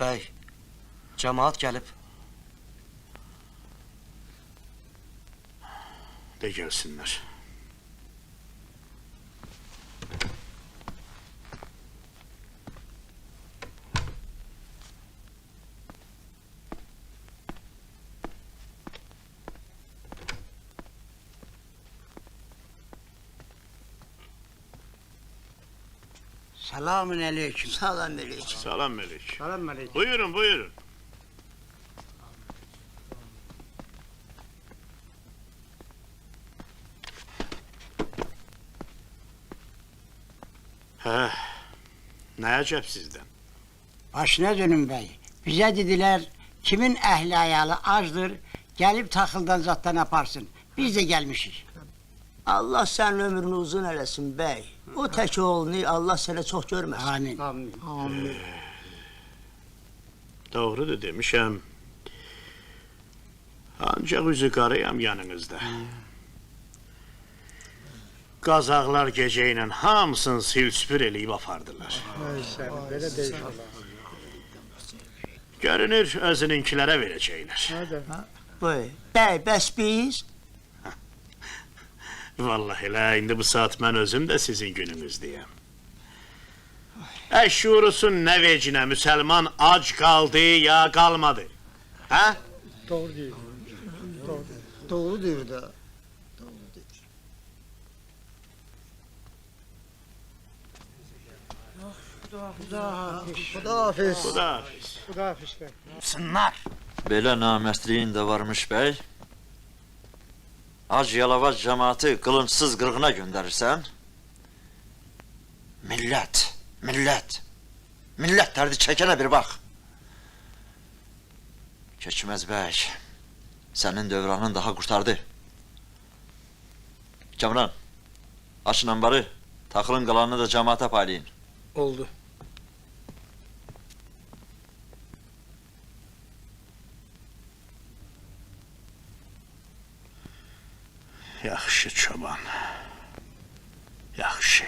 Bəy, cəmaat gəlib. De gelsinler. Selamun aleyküm. Salam aleyküm. Salam melek. Selam aleyküm. Buyurun buyurun. Ne acep sizden? Başına dönün bey. Bize dediler kimin ehli ayalı azdır gelip takıldan zattan yaparsın. Biz de gelmişiz. Allah senin ömrünü uzun eləsin bey. O tek oğlunu Allah seni çok görmesin. Amin. Amin. Amin. Doğrudur demişem. Ancak yüzü karayam yanınızda. Qazaqlar geceyle hamısını sil-süpür eləyib apardılar. Böyle değil. Görünür özününkilere verecekler. Bey, bəs biz? Vallahi elə indi bu saat mən özüm də sizin gününüzdəyəm. Əşşurusun nə vecinə müsəlman ac qaldı ya qalmadı? Hə? Doğru değil. Doğru diyor da. Xudahafiz. Xudahafiz. Xudahafiz bey. Sınlar. Belə namərdliyin də varmış bəy. Ac yalavac cəmaatı qılınçsız qırğına göndərirsən. Millət dərdi çəkənə bir bax. Keçməz bəy, sənin dövranın daha qurtardı. Kamran, açın ambarı, taxılın qalanını da cəmaata paylayın. Oldu. Yaxşı çoban. Yaxşı.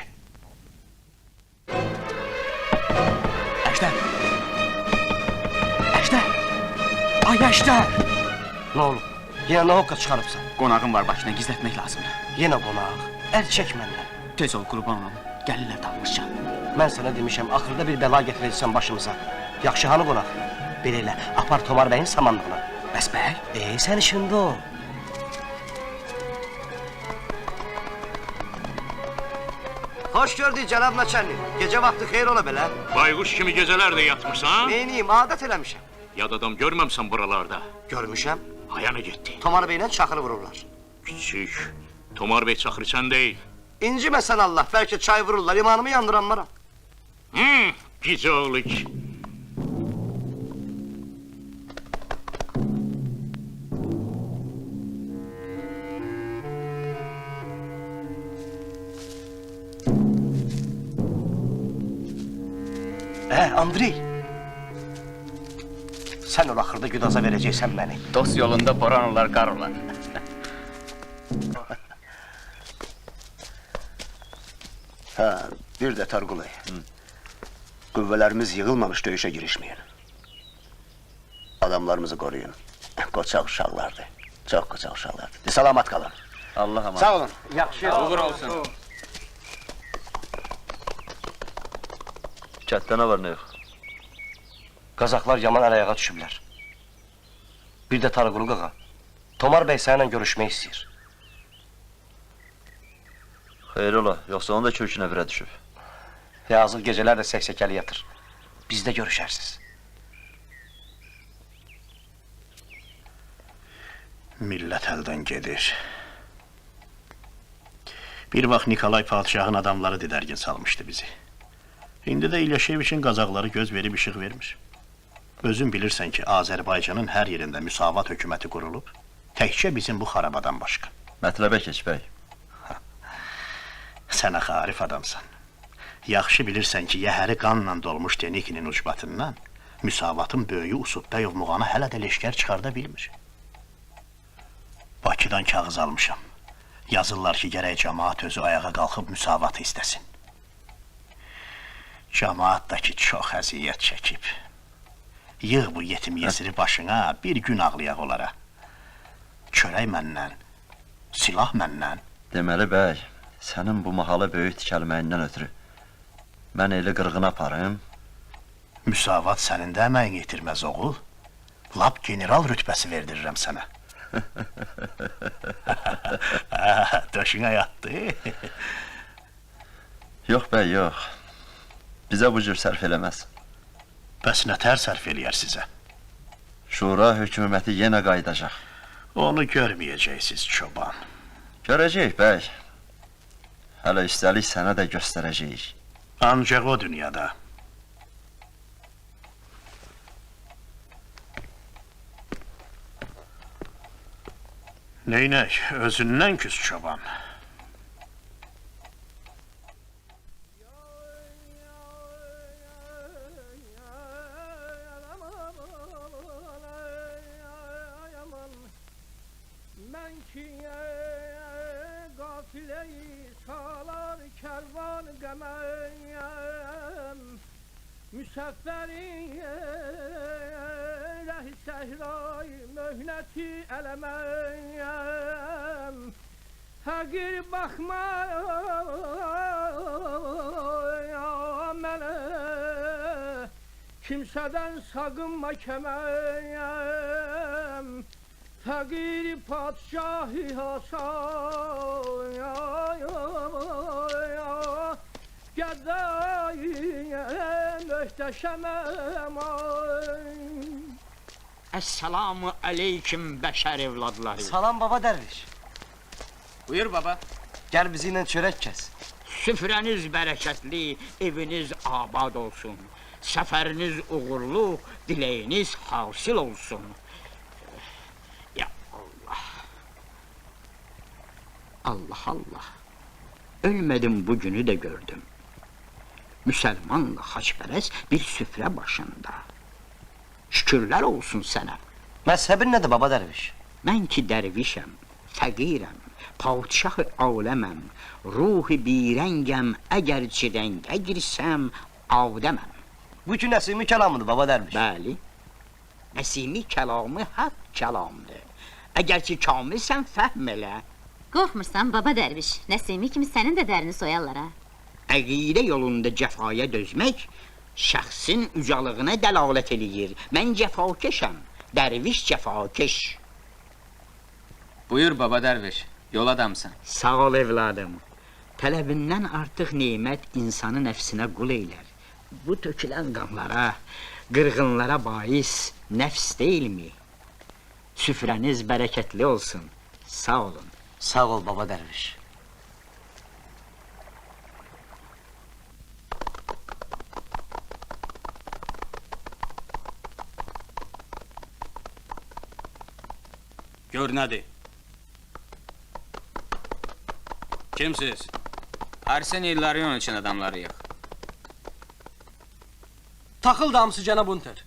Əjdər! Əjdər! Ay Əjdər! Ne oldu? Yine ne hokka çıkarıpsan? Qonağın var, başına gizlətmək lazımdır. Yine konağı. El çek menden. Tez ol qurban olum, gəlirlər dalmışca. Ben sana demişim, ahırda bir bela getireceksen başımıza. Yakşı hanı konak? Biriyle, apar Tomar Bey'in samanlığına. Bəs bəy? Sen işinde o. Hoş gördük Cenab Naçenli. Gece vakti hayır ola bela. Bayquş kimi geceler de yatmışsan? Neyniyim, adet eləmişim. Yad adam görməmsən buralarda. Görmüşəm. Hayana gitti. Tomar Bey'le çakılı vururlar. Küçük. Tomar Bey çakırı sen değil. İncime sen Allah, belki çay vururlar, imanımı yandıranlara. Gic oğluk. Andrei. Sen o ahırda güdaza vereceksen beni. Dost yolunda boran olar, qar olar. Ha, bir de Targulay. Qüvvələrimiz yığılmamış döyüşe girişmeyin. Adamlarımızı koruyun. Qoçaq uşaqlardır. Çok qoçaq uşaqlardır. Salamat kalın. Allah aman. Sağ olun. Yaxşı. Uğur olsun. Kətdə nə var nə yox? Kazaklar yaman ayağa düşüblər. Bir de Targulu qağa. Tomar Bey seninle görüşmek istiyor. Xeyr ola, yoxsa onun da kökünə birə düşüb. Yazık geceler de seksekeli yatır. Biz de görüşersiniz. Millət əldən gedir. Bir vaxt Nikolay Padişahın adamları didərgin salmışdı bizi. İndi də İlyaşeviçin qazaqları göz verib işıq vermir. Özün bilirsən ki, Azərbaycanın hər yerində müsavat hökuməti qurulub, təkcə bizim bu xarabadan başqa. Mətləbə keç bəy. Sən axı arif adamsan. Yaxşı bilirsən ki, yəhəri qanla dolmuş Denikinin ucbatından müsavatın böyüyü Usubbəyov Muğana hələ də leşkər çıxarda bilmir. Bakıdan kağız almışam. Yazırlar ki, gərək cəmaat özü ayağa qalxıb müsavatı istəsin. Cəmaat da ki, çox əziyyət çəkib. Yığ bu yetim yesiri başına, bir gün ağlayaq onlara. Çörək məndən, silah məndən. Deməli bəy, sənin bu mahalı böyük tikəlməyindən ötürü mən elə qırğına aparım. Müsavat sənin də əməyin yetirməz oğul. Lap general rütbəsi verdirirəm sənə. Döşünə yatdı. Yox bəy, yox. Bizə bu cür sərf eləməz. Bəs nətər sərf eləyər sizə? Şura hökuməti yenə qaydacaq. Onu görməyəcəksiniz çoban. Görəcəyik bəy. Hələ üstəlik sənə də göstərəcəyik. Ancaq o dünyada. Neynək, özündən küs çoban. Mən ki qafiləyi salar kərvan qəməyəm Müsəffəri rəhi səhray möhnəti ələməyəm Həqir baxma mənə Kimsədən saqınma kəməyəm Fəqir padşahı hasan Gəddayı möhtəşəməm Esselamu aleyküm bəşər evladları. Salam baba dərviş. Buyur baba. Gəl bizi ilə çörək kəs. Süfrəniz bərəkətli, eviniz abad olsun. Səfəriniz uğurlu, diləyiniz hasil olsun. Ya Allah. Allah Allah. Ölmədim bu günü də gördüm. Müsəlmanla xaçpərəst bir süfrə başında. Şükürlər olsun sənə. Məzhəbin nədir baba dərviş? Mən ki dərvişəm, fəqirəm, padşah-ı aləməm, ruhi birəngəm, əgərçi rəngə girsəm, adəməm. Bu ki Nəsimi kəlamıdır baba dərviş. Bəli, Nəsimi kəlamı haqq kəlamdır. Əgər ki kamilsən, fəhm elə. Qorxmursan baba dərviş, Nəsimi kimi sənin də dərini soyarlar ha. Əqidə yolunda cəfaya dözmək, şəxsin ucalığına dəlalət eləyir. Mən cəfakeşəm, dərviş cəfakeş. Buyur baba dərviş, yol adamsan. Sağ ol evladım. Tələbindən artıq nemət insanı nəfsinə qul eylər. Bu tökülən qanlara, qırğınlara bais nəfs deyilmi? Süfrəniz bərəkətli olsun. Sağ olun. Sağ ol baba dərviş. Gör nədir? Kimsiz? Arsen İllarion üçün adamlarıyıq. Taxıl damsı cənab Unter.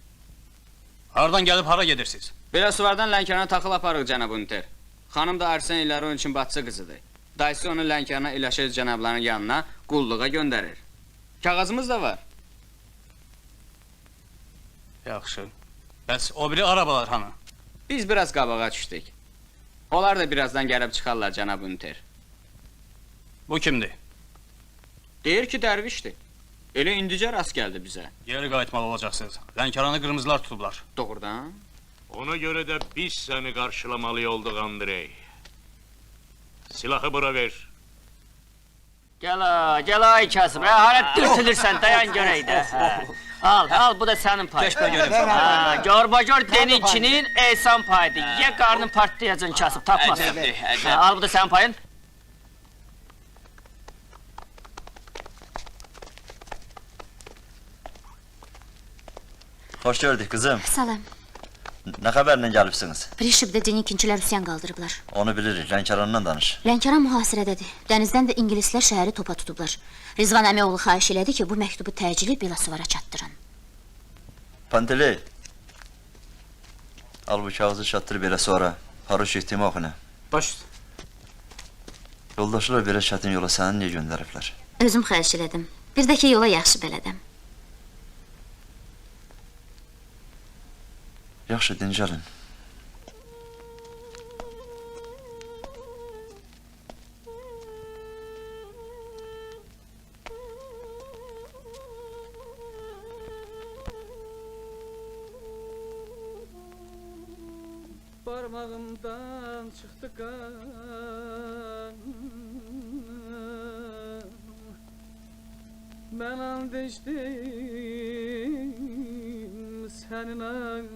Hardan gəlib hara gedirsiniz? Belasuvardan Lənkərana taxıl aparıq cənab Unter. Xanım da Arsen İllarion üçün bacısı qızıdır. Dayısı onu Lənkərana İlaşır cənabların yanına qulluğa göndərir. Kağızımız da var. Yaxşı. Bəs o biri arabalar hanı? Biz biraz qabağa düşdük. Onlar da birazdan gəlib çıxarlar cənab Unter. Bu kimdir? Deyir ki dərvişdir. Elə indicə rast gəldi bizə. Geri qayıtmalı olacaqsınız. Lənkəranı qırmızılar tutublar. Doğrudan? Ona görə də biz səni qarşılamalı olduq Andrey. Silahı bura ver. Gəl ay Kasım, hələ dürtülürsən, dayan görək də. Al, bu da sənin payın. Keşbə görüm. Gör deninkinin ehsan payıdır. Ye qarnın partlayacın Kasım, tapmasın. Al, bu da sənin payın. Xoş gördük qızım. Salam. Nə xəbərlə gəlibsiniz? Prişibdə Denikinçilər üsyan qaldırıblar. Onu bilirik, Lənkərandan danış. Lənkəran mühasirədədir. Dənizdən də ingilislər şəhəri topa tutublar. Rizvan əmioğlu xahiş elədi ki, bu məktubu təcili Belasuvara çatdırın. Panteley. Al bu kağızı çatdır belə sonra. Haruş etdiyimi oxuna. Baş. Yoldaşlar belə çətin yola səni niyə göndəriblər? Özüm xahiş elədim. Bir də ki, yola yaxşı bələdəm. Yaxşı, dincəlin. Parmağımdan çıktı kan. Ben and içtim senin an.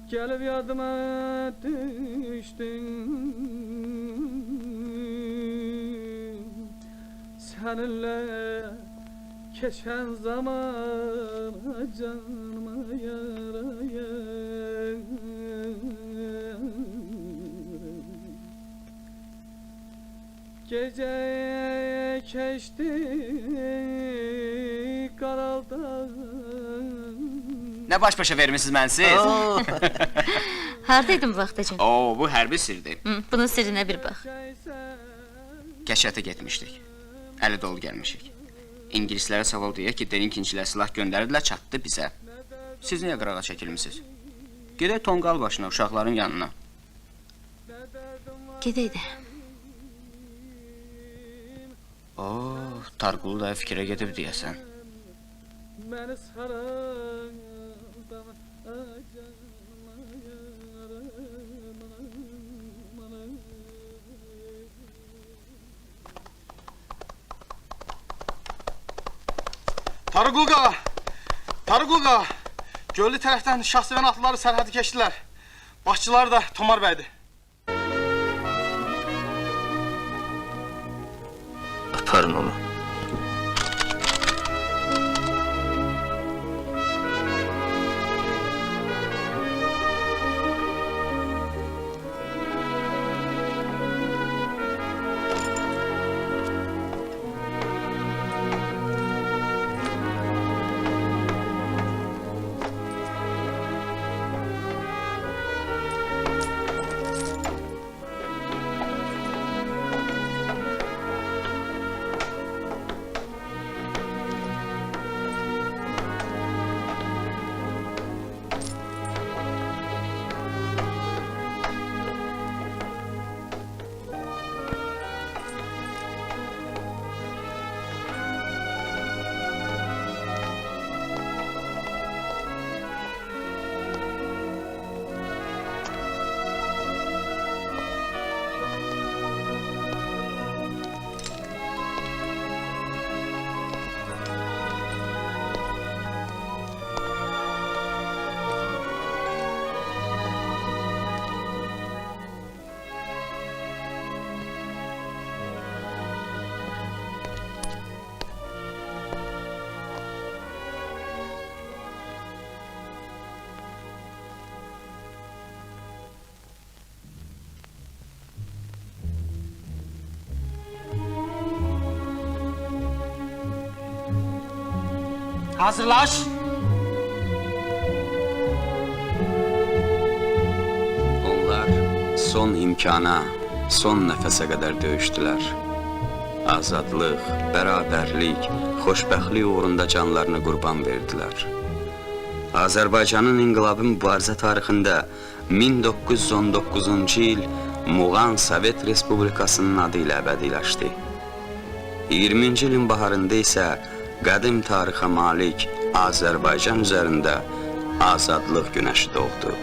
Gelip yadıma düştün. Seninle geçen zaman canıma yaraya. Gece geçti karaldan. Nə baş-başa vermisiniz mən siz? Hardaydın bu vaxtacan? Oo, bu hərbi sirdir. Bunun sirrinə bir bax. Qəşətə getmişdik. Əli dolu gəlmişik. İngilislərə saval deyək ki, Derinkinçilər silah göndərdilər, çatdı bizə. Siz niyə qırağa çəkilmisiniz? Gedək tonqal başına, uşaqların yanına. Gedək də. Oo, Tarqulu da fikrə gedib deyəsən. Məni saran canıma Tarıqul qağa! Tarıqul qağa! Göllü tərəfdən Şahsevən atlıları sərhədi keçdilər. Başçıları da Tomar bəydir. Aparın onu. Hazırlaş! Onlar son imkana, son nəfəsə qədər döyüşdülər. Azadlıq, bərabərlik, xoşbəxtlik uğrunda canlarını qurban verdilər. Azərbaycanın inqilabı mübarizə tarixində 1919-cu il Muğan Sovet Respublikasının adı ilə əbədiləşdi. 20-ci ilin baharında isə qədim tarixə malik Azərbaycan üzərində azadlıq günəşi doğdu.